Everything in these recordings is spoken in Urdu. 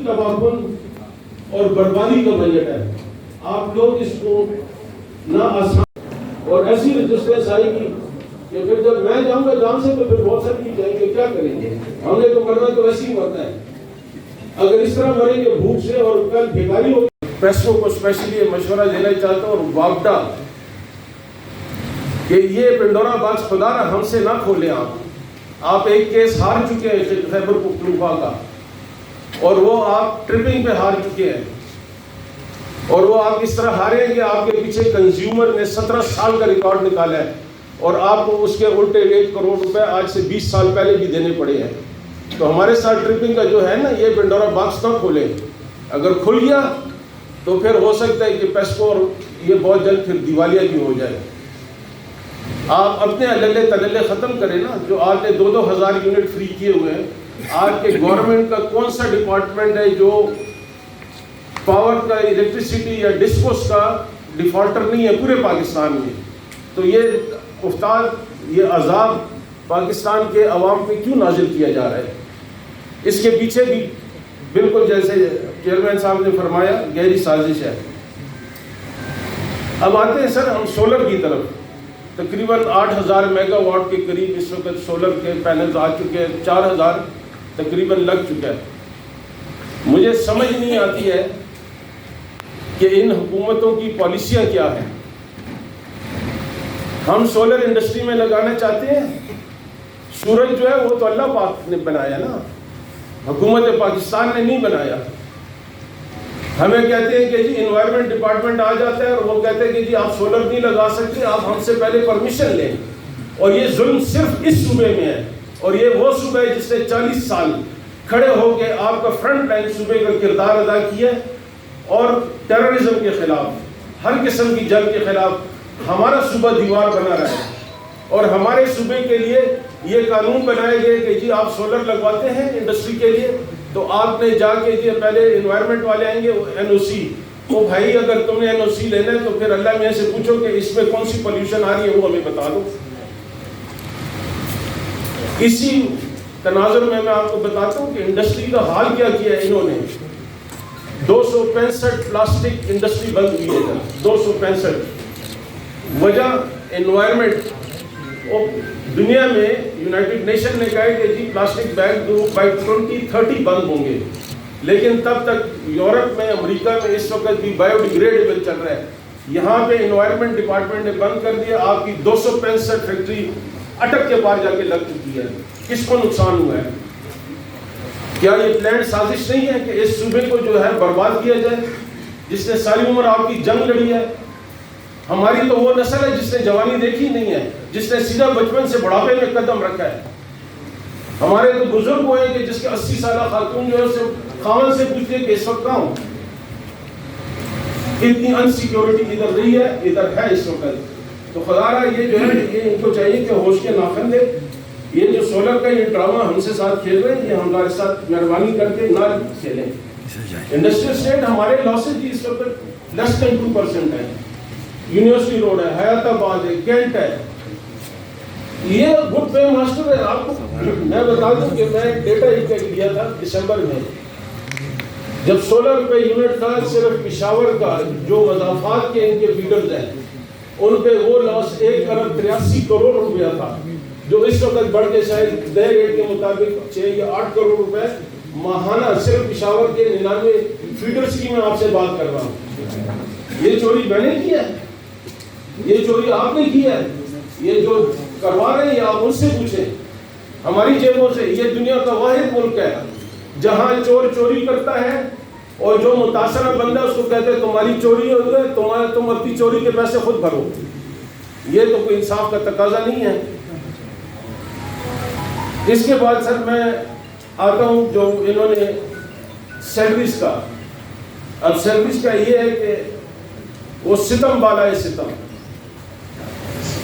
تباہ کن اور بربادی کا بجٹ ہے. آپ لوگ اس کو نہ آسان اور ایسی رجسٹرنس آئے گی کہ پھر جب میں جاؤں گا جان سے تو پھر بہت ساری چیز جائیں گے. کیا کریں گے؟ ہم نے تو مرنا تو ایسے ہی مرنا ہے. اگر اس طرح مریں گے بھوک سے اور کل بھیکاری ہو. پیسوں کو اسپیشلی یہ مشورہ دینا چاہتا ہوں اور واپڈا کہ یہ پنڈورا باکس خدا نہ ہم سے نہ کھولیں. آپ ایک کیس ہار چکے ہیں خیبر پختونخوا کا اور وہ آپ ٹرپنگ پہ ہار چکے ہیں اور وہ آپ اس طرح ہارے ہیں کہ آپ کے پیچھے کنزیومر نے 17 سال کا ریکارڈ نکالا ہے اور آپ کو اس کے الٹے 1 کروڑ روپے آج سے 20 سال پہلے بھی دینے پڑے ہیں. تو ہمارے ساتھ ٹرپنگ کا جو ہے نا یہ پنڈورا باکس نہ کھولیں. اگر کھل گیا تو پھر ہو سکتا ہے کہ پیسکو اور یہ بہت جلد پھر دیوالیہ بھی ہو جائے. آپ اپنے اللے تللے ختم کریں نا. جو آپ نے 2-2 ہزار یونٹ فری کیے ہوئے ہیں. آج کے گورنمنٹ کا کون سا ڈپارٹمنٹ ہے جو پاور کا الیکٹریسٹی یا ڈسپوز کا ڈیفالٹر نہیں ہے پورے پاکستان میں؟ تو یہ افتاد یہ عذاب پاکستان کے عوام پہ کیوں نازل کیا جا رہا ہے؟ اس کے پیچھے بھی بالکل جیسے چیئرمین صاحب نے فرمایا گہری سازش ہے. اب آتے ہیں سر ہم سولر کی طرف. تقریباً 8000 میگا واٹ کے قریب اس وقت سولر کے پینلز آ چکے ہیں. 4000 تقریباً لگ چکا ہے. مجھے سمجھ نہیں آتی ہے کہ ان حکومتوں کی پالیسیاں کیا ہیں. ہم سولر انڈسٹری میں لگانا چاہتے ہیں. سورج جو ہے وہ تو اللہ پاک نے بنایا نا, حکومت پاکستان نے نہیں بنایا. ہمیں کہتے ہیں کہ جی انوائرمنٹ ڈپارٹمنٹ آ جاتا ہے اور وہ کہتے ہیں کہ جی آپ سولر نہیں لگا سکتے, آپ ہم سے پہلے پرمیشن لیں. اور یہ ظلم صرف اس صوبے میں ہے اور یہ وہ صوبہ ہے جس نے 40 سال کھڑے ہو کے آپ کا فرنٹ لائن صوبے کا کردار ادا کیا اور ٹیررزم کے خلاف ہر قسم کی جنگ کے خلاف ہمارا صوبہ دیوار بنا رہا ہے. اور ہمارے صوبے کے لیے یہ قانون بنائے گئے کہ جی آپ سولر لگواتے ہیں انڈسٹری کے لیے تو آپ نے جا کے جی پہلے انوائرمنٹ والے آئیں گے NOC. وہ بھائی اگر تم نے NOC لینا ہے تو پھر اللہ میں سے پوچھو کہ اس میں کون سی پولیوشن آ رہی ہے وہ ہمیں بتا دو. اسی تناظر میں آپ کو بتاتا ہوں کہ انڈسٹری کا حال کیا کیا ہے انہوں نے. 265 پلاسٹک انڈسٹری بند ہوئی ہے. 265. وجہ انوائرمنٹ. دنیا میں یونائٹڈ نیشن نے کہا کہ جی پلاسٹک بیگ بائی 2030 بند ہوں گے, لیکن تب تک یورپ میں امریکہ میں اس وقت بھی بایو ڈیگریڈیبل چل رہا ہے. یہاں پہ انوائرمنٹ ڈپارٹمنٹ نے بند کر دیا. آپ کی 265 فیکٹری اٹک کے پار جا کے لگ چکی ہے. کس کو نقصان ہوا ہے؟ کیا یہ پلان سازش نہیں ہے کہ اس صوبے کو جو ہے برباد کیا جائے جس نے ساری عمر آپ کی جنگ لڑی ہے؟ ہماری تو وہ نسل ہے جس نے جوانی دیکھی نہیں ہے, جس نے سیدھا بچپن سے بڑھاپے میں قدم رکھا ہے. ہمارے تو بزرگ ہوئے کہ جس کے 80 سالہ خاتون جو ہے خاون سے پوچھتے کہ اس وقت کہاں ہوں. اتنی انسیکیورٹی ادھر رہی ہے ادھر ہے اس وقت. تو خدا رہا یہ جو ہے یہ ان کو چاہیے کہ ہوش کے ناخن دے. یہ جو سولر کا یہ ڈرامہ ہم سے ساتھ کھیل رہے ہیں یہ ہمارے ساتھ مہربانی کر کے نہ کھیلیں. انڈسٹریل اسٹیٹ ہمارے لاسز بھی اس وقت لیس دین 2% ہے. یونیورسٹی روڈ ہے, حیات آباد ہے, کینٹ ہے. یہ گڈ پے ماسٹر ہے. آپ کو میں بتا دوں کہ میں ڈیٹا ایک لیا تھا دسمبر میں جب 16 روپے یونٹ تھا. صرف پشاور کا جو مضافات کے ان کے فیڈرز ہیں ان پہ وہ لاس 1 ارب 83 کروڑ روپیہ تھا, جو اس وقت بڑھ کے شاید نئے ریٹ کے مطابق 6 یا 8 کروڑ روپے ماہانہ صرف پشاور کے 99 فیڈرز کی میں آپ سے بات کر رہا ہوں. یہ چوری میں نے کی ہے, یہ چوری آپ نے کی ہے. یہ جو کروا رہے ہیں یہ آپ ان سے پوچھیں, ہماری جیبوں سے. یہ دنیا کا واحد ملک ہے جہاں چور چوری کرتا ہے اور جو متاثرہ بندہ اس کو کہتے ہیں تمہاری چوری ہو گئی, تم اپنی چوری کے پیسے خود بھرو. یہ تو کوئی انصاف کا تقاضا نہیں ہے. اس کے بعد سر میں آتا ہوں جو انہوں نے سیلریز کا. اب سیلریز کا یہ ہے کہ وہ ستم بالا ہے ستم.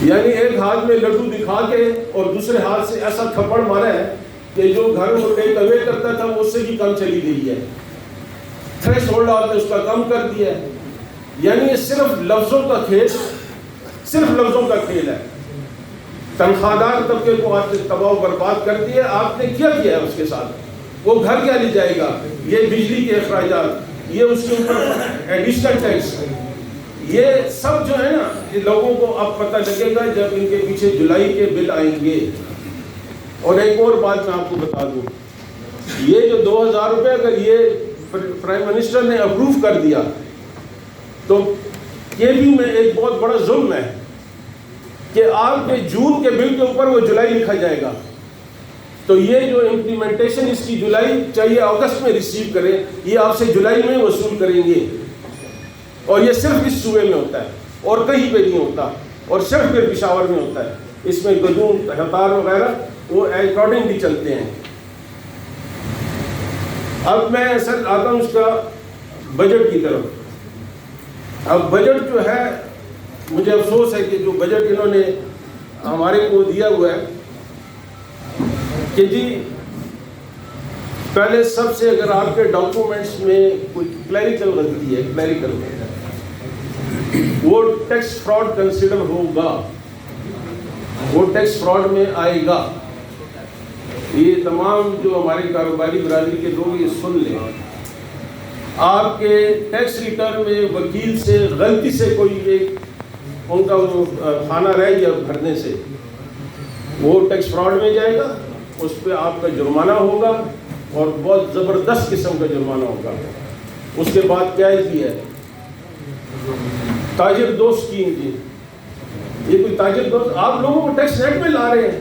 یعنی ایک ہاتھ میں لڈو دکھا کے اور دوسرے ہاتھ سے ایسا تھپڑ مارا ہے کہ جو گھر میں ٹیک اوے کرتا تھا اس سے بھی کم چلی گئی ہے. تھریش ہولڈ آپ نے اس کا کم کر دیا ہے. یعنی یہ صرف لفظوں کا کھیل, صرف لفظوں کا کھیل ہے. تنخواہ دار طبقے کو آپ نے تباہ و برباد کر دیا. آپ نے کیا کیا ہے اس کے ساتھ؟ وہ گھر کیا لے جائے گا، یہ بجلی کے اخراجات، یہ اس کے اوپر ایڈیشنل ٹیکس، یہ سب جو ہے نا یہ لوگوں کو اب پتہ لگے گا جب ان کے پیچھے جولائی کے بل آئیں گے۔ اور ایک اور بات میں آپ کو بتا دوں، یہ جو 2000 روپے اگر یہ پرائم منسٹر نے اپروو کر دیا تو یہ بھی میں ایک بہت بڑا ظلم ہے کہ آپ کے جون کے بل کے اوپر وہ جولائی لکھا جائے گا، تو یہ جو امپلیمنٹیشن اس کی جولائی چاہیے اگست میں ریسیو کرے، یہ آپ سے جولائی میں وصول کریں گے، اور یہ صرف اس صوبے میں ہوتا ہے اور کہیں پہ نہیں ہوتا، اور صرف پھر پشاور میں ہوتا ہے۔ اس میں گدون ہتار وغیرہ وہ اکارڈنگلی چلتے ہیں۔ اب میں سر آتا ہوں اس کا بجٹ کی طرف۔ اب بجٹ جو ہے مجھے افسوس ہے کہ جو بجٹ انہوں نے ہمارے کو دیا ہوا ہے کہ جی پہلے سب سے اگر آپ کے ڈاکومنٹس میں کوئی کلیریکل غلطی ہے، کلیریکل وہ ٹیکس فراڈ کنسیڈر ہوگا، وہ ٹیکس فراڈ میں آئے گا۔ یہ تمام جو ہمارے کاروباری برادری کے لوگ یہ سن لیں، آپ کے ٹیکس ریٹرن میں وکیل سے غلطی سے کوئی ایک ان کا وہ کھانا رہ گیا بھرنے سے، وہ ٹیکس فراڈ میں جائے گا، اس پہ آپ کا جرمانہ ہوگا اور بہت زبردست قسم کا جرمانہ ہوگا۔ اس کے بعد کیا ہے تاجر دوست اسکیم کی، یہ کوئی تاجر دوست آپ لوگوں کو ٹیکس نیٹ میں لا رہے ہیں،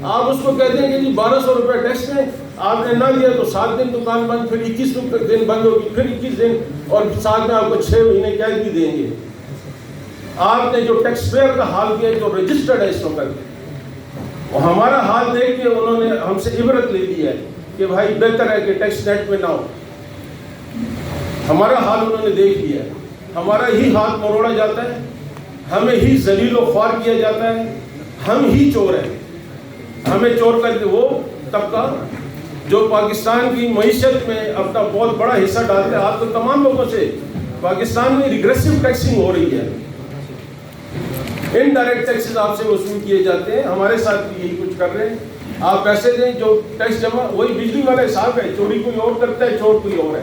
آپ اس کو کہتے ہیں کہ جی 1200 روپے ٹیکس میں آپ نے نہ دیا تو 7 دن دکان بند، پھر 21 دن بند ہوگی، پھر 21 دن، اور ساتھ میں آپ کو 6 مہینے قید بھی دیں گے۔ آپ نے جو ٹیکس پیئر کا حال کیا جو رجسٹرڈ ہے اس وقت، اور ہمارا حال دیکھ کے انہوں نے ہم سے عبرت لے لی ہے کہ بھائی بہتر ہے کہ ٹیکس نیٹ میں نہ ہو۔ ہمارا حال انہوں نے دیکھ لیا، ہمارا ہی ہاتھ مروڑا جاتا ہے، ہمیں ہی ذلیل و خوار کیا جاتا ہے، ہم ہی چور ہیں۔ ہمیں چور کر کے وہ طبقہ جو پاکستان کی معیشت میں اپنا بہت بڑا حصہ ڈالتے ہیں، آپ تو تمام لوگوں سے پاکستان میں ریگریسو ٹیکسنگ ہو رہی ہے، انڈائریکٹ ٹیکسز آپ سے وصول کیے جاتے ہیں، ہمارے ساتھ بھی یہی کچھ کر رہے ہیں۔ آپ پیسے دیں جو ٹیکس جمع، وہی بجلی والا حساب ہے، چوری کوئی اور کرتا ہے، چور کوئی اور ہے،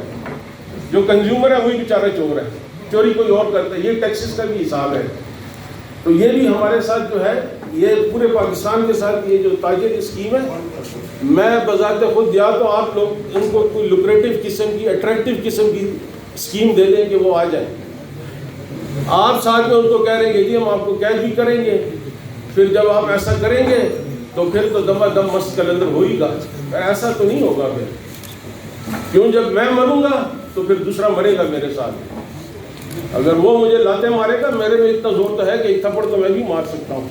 جو کنزیومر ہے وہی بیچارہ چور ہے، چوری کوئی اور کرتا ہے، یہ ٹیکسز کا بھی حساب ہے۔ تو یہ بھی ہمارے ساتھ جو ہے، یہ پورے پاکستان کے ساتھ یہ جو تاجر اسکیم ہے، میں بذات خود یا تو آپ لوگ ان کو کوئی لوکریٹو قسم کی، اٹریکٹیو قسم کی اسکیم دے دیں کہ وہ آ جائیں، آپ ساتھ میں ان کو کہہ رہے ہیں کہ جی ہم آپ کو کیش بھی کریں گے، پھر جب آپ ایسا کریں گے تو پھر تو دم دم مست کلندر ہوئی گا، ایسا تو نہیں ہوگا پھر، کیوں جب میں مروں گا تو پھر دوسرا مرے گا میرے ساتھ، اگر وہ مجھے لاتے مارے گا، میرے میں اتنا زور تو ہے کہ ایک تھپڑ تو میں بھی مار سکتا ہوں۔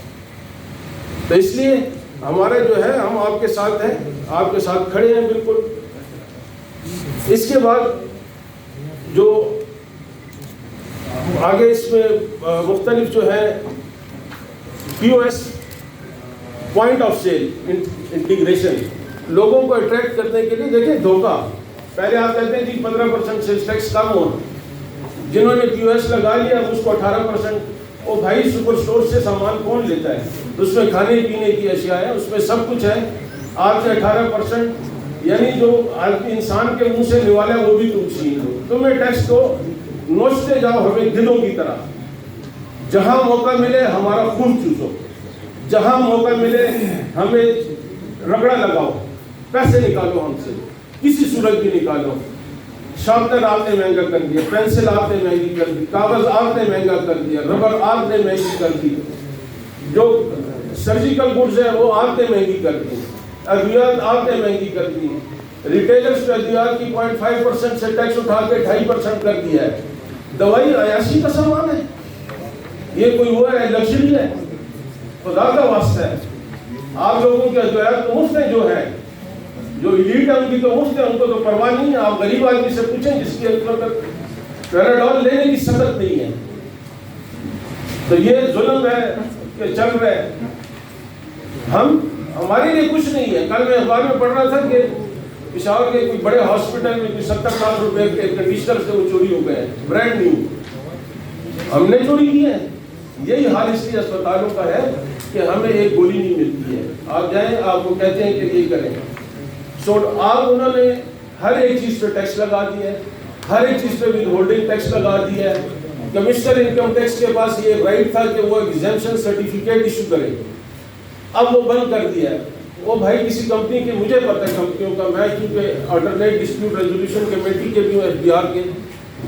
تو اس لیے ہمارے جو ہے ہم آپ کے ساتھ ہیں، آپ کے ساتھ کھڑے ہیں بالکل۔ اس کے بعد جو آگے اس میں مختلف جو ہے P O S point of sale integration, لوگوں کو اٹریکٹ کرنے کے لیے دیکھیں دھوکہ، پہلے آپ کہتے ہیں جی 15% سیلز ٹیکس کم ہو، جنہوں نے پی او ایس لگا لیا اس کو 18%، وہ بھائی سپر اسٹور سے سامان کون لیتا ہے، اس میں کھانے پینے کی اشیاء ہے، اس میں سب کچھ ہے، آپ سے 18%، یعنی جو انسان کے منہ سے نوالا ہے وہ بھی تم چھین لو، تمہیں ٹیکس کو نوچتے جاؤ ہمیں گدھوں کی طرح، جہاں موقع ملے ہمارا خون چوسو، جہاں موقع ملے ہمیں رگڑا لگاؤ، پیسے نکالو ہم سے، کسی صورت بھی نکالو، شارپنر آپ نے مہنگا کر دیا، پینسل آپ نے مہنگی کر دی، کاغذ آپ نے مہنگا کر دیا، ربڑ آپ نے مہنگی کر دی، جو سرجیکل گڈز ہے وہ آپ نے مہنگی کر دی، ادویات آپ نے مہنگی کر دی، ریٹیلرز پہ ادویات کی 0.5% سے ٹیکس اٹھا کے 2.5% کر دیا ہے۔ دوائی عیاشی کا سامان ہے، یہ کوئی وہ ہے لگژری ہے، خدا کا واسطہ ہے، آپ لوگوں کی ادویات تو مفت ہیں، جو ہے جو ایلیٹ ہے ان کی تو مفت ہے، ان کو تو پرواہ نہیں ہے، آپ غریب آدمی سے پوچھیں جس کی پیراڈول لینے کی سخت نہیں ہے۔ تو یہ ظلم ہے کہ چل رہا ہے، ہمارے لیے کچھ نہیں ہے۔ کل میں اخبار میں پڑھ رہا تھا کہ پشاور کے کوئی بڑے ہاسپٹل میں 70 لاکھ روپے کے کنڈیشنر سے وہ چوری ہو گئے ہیں، برانڈ نیو، ہم نے چوری کی ہے۔ یہی حال اس لیے اسپتالوں کا ہے کہ ہمیں ایک گولی نہیں ملتی ہے، آپ جائیں آپ کو کہتے ہیں کہ یہ کریں، اب انہوں نے ہر ایک چیز پہ ٹیکس لگا دیا ہے, ہر ایک چیز پہ ود ہولڈنگ ٹیکس لگا دیا ہے. کمشنر انکم ٹیکس کے پاس یہ رائٹ تھا کہ وہ ایگزیمپشن سرٹیفکیٹ ایشو کرے, اب وہ بند کر دیا ہے. وہ بھائی کسی کمپنی کی, مجھے پتہ ہے کمپنیوں کا, میں کیونکہ آلٹرنیٹ ڈسپیوٹ ریزولوشن کمیٹی کے بھی ہوں, ایف بی آر کے,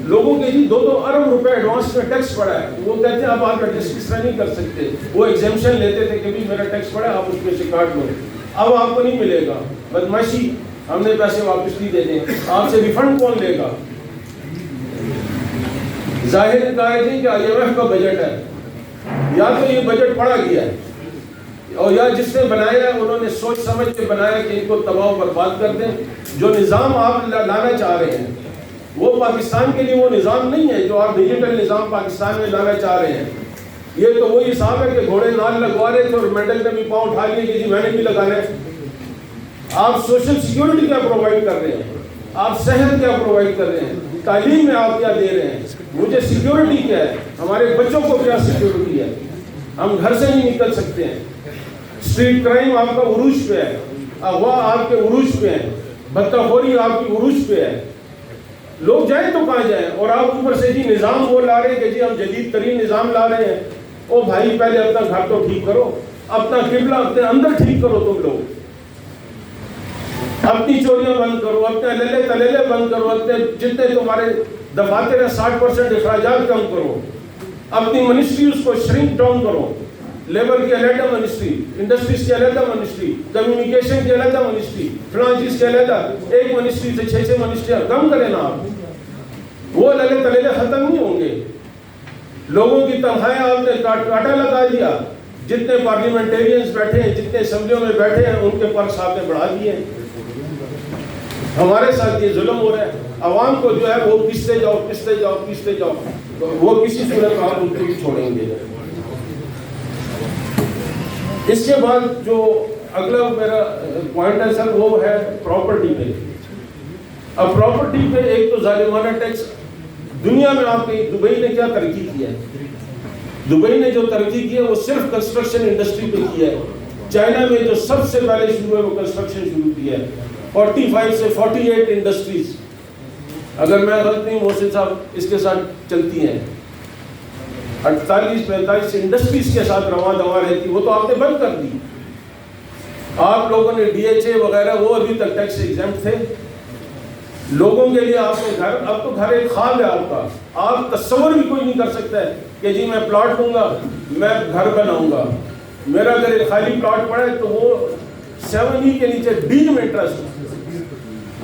لوگوں کے جی 2-2 ارب روپے ایڈوانس میں ٹیکس پڑا ہے. وہ کہتے ہیں اب آپ ایڈجسٹ اس طرح نہیں کر سکتے. وہ ایگزیمپشن لیتے تھے کہ بھی میرا ٹیکس پڑا ہے, آپ اس میں سے کاٹ لو, اب آپ کو نہیں ملے گا. بدماشی, ہم نے پیسے واپس نہیں دینے, آپ سے ریفنڈ کون لے گا؟ ظاہر کہا ہے کہ آئی ایم ایف کا بجٹ ہے, یا تو یہ بجٹ پڑا گیا ہے, اور یا جس نے بنایا ہے انہوں نے سوچ سمجھ کے بنایا کہ ان کو تباہ و برباد کر دیں. جو نظام آپ لانا چاہ رہے ہیں وہ پاکستان کے لیے وہ نظام نہیں ہے جو آپ ڈیجیٹل نظام پاکستان میں لانا چاہ رہے ہیں. یہ تو وہی حساب ہے کہ گھوڑے نال لگوا رہے تھے اور میڈل میں بھی پاؤں اٹھا لیے کہ جی میں نے بھی لگانا ہے. آپ سوشل سیکیورٹی کیا پرووائڈ کر رہے ہیں, آپ صحت کیا پرووائڈ کر رہے ہیں, تعلیم میں آپ کیا دے رہے ہیں, مجھے سیکیورٹی کیا ہے, ہمارے بچوں کو کیا سیکیورٹی ہے, ہم گھر سے نہیں نکل سکتے ہیں. اسٹریٹ کرائم آپ کا عروج پہ ہے, اغوا آپ کے عروج پہ ہے, بھتہ خوری آپ کی عروج پہ ہے. لوگ جائیں تو کہاں جائیں, اور آپ اوپر سے جی نظام وہ لا رہے ہیں کہ جی ہم جدید ترین نظام لا رہے ہیں. او بھائی پہلے اپنا گھر تو ٹھیک کرو, اپنا قبلہ اپنے اندر ٹھیک کرو. تم لوگ اپنی چوریاں بند کرو, اپنے لیلے تلیلے بند کرو, اپنے جتنے تمہارے دفاتر ہیں 60% اخراجات کم کرو, اپنی منسٹری اس کو شرنک ڈاؤن کرو. لیبر کی علیحدہ منسٹری, انڈسٹریز کی علیحدہ منسٹری, کمیونیکیشن کی علیحدہ منسٹری, فلاں چیز کی علیحدہ, ایک منسٹری سے 6 منسٹریاں کم کریں نا آپ. وہ لیلے تلیلے ختم نہیں ہوں گے. لوگوں کی تنخواہیں آپ نے کاٹا لگا دیا. جتنے پارلیمنٹیرینز بیٹھے ہیں, جتنے اسمبلیوں میں بیٹھے ہیں, ان کے پرس آپ نے بڑھا دیے ہیں. ہمارے ساتھ یہ ظلم ہو رہا ہے. عوام کو جو ہے وہ پیستے جاؤ, وہ کسی صورت آپ ان کو چھوڑیں گے. اس کے بعد جو اگلا میرا پوائنٹ ہے سر, وہ ہے پراپرٹی پہ. اب پراپرٹی پہ ایک تو ظالمانہ ٹیکس دنیا میں. آپ کے دبئی نے کیا ترقی کیا ہے, دبئی نے جو ترقی کی ہے وہ صرف کنسٹرکشن انڈسٹری پہ کیا ہے. چائنا میں جو سب سے پہلے شروع ہے وہ کنسٹرکشن شروع کیا ہے. 45 سے 48 انڈسٹریز, اگر میں غلط نہیں محسن صاحب, اس کے ساتھ چلتی ہیں. 48-45 انڈسٹریز کے ساتھ رواں دواں رہتی, وہ تو آپ نے بند کر دی. آپ لوگوں نے ڈی ایچ اے وغیرہ وہ ابھی تک ٹیکس ایگزمپٹ تھے. لوگوں کے لیے آپ نے گھر, اب تو گھر ایک خواب ہے آپ کا. آپ تصور بھی کوئی نہیں کر سکتا ہے کہ جی میں پلاٹ لوں گا, میں گھر بناؤں گا. میرا اگر ایک خالی پلاٹ پڑا ہے تو وہ 7E کے نیچے ڈی میں انٹرسٹ.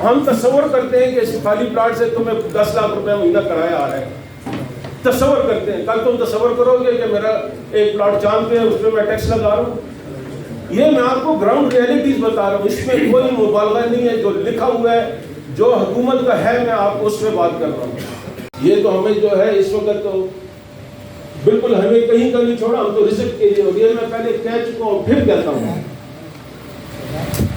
ہم تصور کرتے ہیں کہ اس خالی پلاٹ سے تمہیں 10 لاکھ روپے مہینہ کرایہ آ رہا ہے. تصور کرتے ہیں. کل تم تصور کرو گے کہ میرا ایک پلاٹ چاند پہ ہے, اس پہ میں ٹیکس لگا رہا ہوں. یہ میں آپ کو گراؤنڈ ریئلٹیز بتا رہا ہوں, اس میں کوئی مبالغہ نہیں ہے. جو لکھا ہوا ہے, جو حکومت کا ہے, میں آپ کو اس پہ بات کر رہا ہوں. یہ تو ہمیں جو ہے اس وقت تو بالکل ہمیں کہیں کا نہیں چھوڑا, ہم تو رزق کے لیے ہو گیا. میں پہلے کہہ چکا ہوں, پھر کہتا ہوں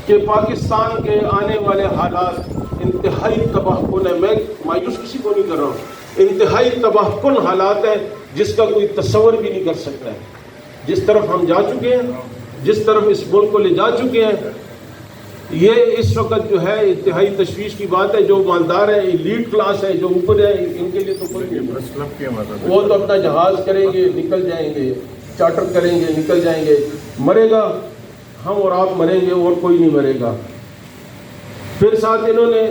کہ پاکستان کے آنے والے حالات انتہائی تباہ کن ہیں. میں مایوس کسی کو نہیں کر رہا ہوں. انتہائی تباہ کن حالات ہیں جس کا کوئی تصور بھی نہیں کر سکتا ہے. جس طرف ہم جا چکے ہیں, جس طرف اس ملک کو لے جا چکے ہیں, یہ اس وقت جو ہے انتہائی تشویش کی بات ہے. جو مالدار ہیں, ایلیٹ کلاس ہے, جو اوپر ہے, ان کے لیے تو کوئی نہیں. وہ تو اپنا جہاز کریں گے, نکل جائیں گے, چارٹر کریں گے, نکل جائیں گے. مرے گا ہم اور آپ مریں گے, اور کوئی نہیں مرے گا. پھر ساتھ انہوں نے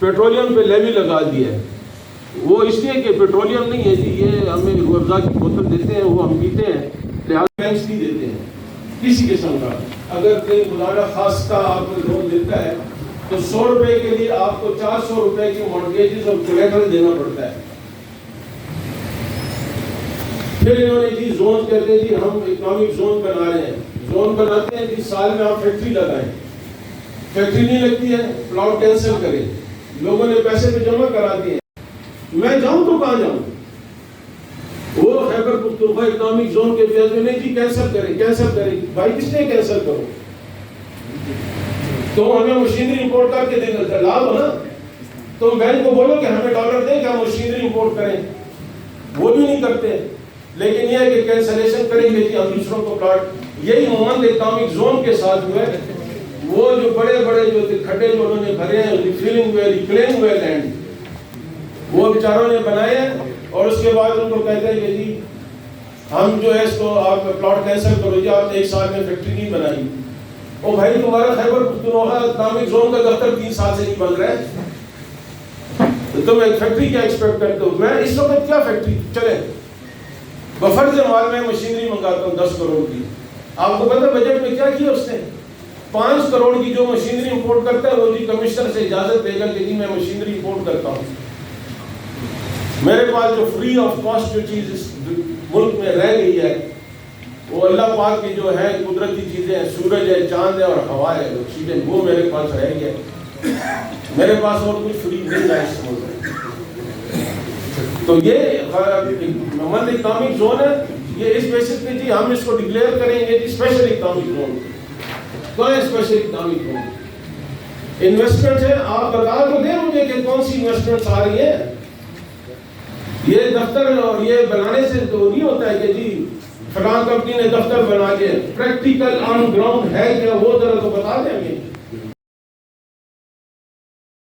پیٹرولیم پہ لیوی لگا دیا ہے. وہ اس لیے کہ پیٹرولیم نہیں ہے جی, یہ ہمیں روح افزا کی بوتل دیتے ہیں, وہ ہم پیتے ہیں, لہٰذا ٹیکس نہیں دیتے ہیں کسی قسم کا. اگر کوئی خدا خاص کا آپ کو لون دیتا ہے تو 100 روپے کے لیے آپ کو 400 روپے کی مارگیجز اور کولیٹرل دینا پڑتا ہے. پھر انہوں نے جی زون کہتے ہیں جی ہم اکنامک زون بنا رہے ہیں. زون بناتے ہیں جی سال میں آپ فیکٹری لگائیں, فیکٹری نہیں لگتی ہے, پلاٹ کینسل کریں. لوگوں نے پیسے پہ جمع کرا دیے. میں جاؤں تو کہاں جاؤں؟ وہ خیبر پختونخوا اکنامک زون کے فیصلے میں نہیں جی کینسل کریں. بھائی کس نے کینسل کرو؟ تو ہمیں مشینری امپورٹ کر کے دینا لابھ ہو نا. تو بینک کو بولو کہ ہمیں ڈالر دیں کہ ہم مشینری امپورٹ کریں. وہ بھی نہیں کرتے. لیکن یہ ہے کہ کینسلیشن کریں گے جی ہم دوسروں کو پلاٹ. یہی عموماً اکنامک زون کے ساتھ جو ہے وہ جو بڑے بڑے جو کھڈے جو انہوں نے بھرے ہیں refuelling well reclaim well land وہ بیچاروں نے بنائے ہیں، اور اس کے بعد ان کو کہتے ہیں کہ جی ہم جو ہے اس کو آپ پلاٹ کینسل کرو جی، آپ نے 1 سال میں فیکٹری نہیں بنائی۔ او بھائی تمہارا خیبر پختونخوا اکنامک زون کا دفتر 3 سال سے نہیں بن رہا ہے، تو تم ایک فیکٹری کیا ایکسپیکٹ کرتے ہو؟ میں اس وقت کیا فیکٹری چلے بفرض مال میں مشینری منگاتا ہوں 10 کروڑ کی، آپ کو پتہ بجٹ میں کیا کیا اس نے؟ 5 کروڑ کی جو مشینری امپورٹ کرتا ہے وہ جی کمشنر سے اجازت دے گا کہ جی میں مشینری امپورٹ کرتا ہوں، میرے پاس جو فری آف کاسٹ جو چیز اس ملک میں رہ گئی ہے وہ اللہ پاک کی جو ہے قدرتی چیزیں ہیں، سورج ہے، چاند ہے اور ہوا ہے، آکسیجن، وہ میرے پاس رہ گیا، میرے پاس اور کچھ فری نہیں ہے اس ملک میں۔ تو یہ امن اکنامک زون ہے، یہ اس بیسس پہ جی ہم اس کو ڈکلیئر کریں گے جی اسپیشل اکنامک زون۔ کون ہے اسپیشل اکنامک زون؟ انویسٹمنٹ ہے، آپ بتا تو دیں مجھے کہ کون سی انویسٹمنٹس آ رہی ہیں۔ یہ دفتر اور یہ بنانے سے تو نہیں ہوتا ہے کہ جی فلاں کمپنی نے دفتر بنا کے، پریکٹیکل آن گراؤنڈ ہے کیا وہ ذرا تو بتا دیں گے۔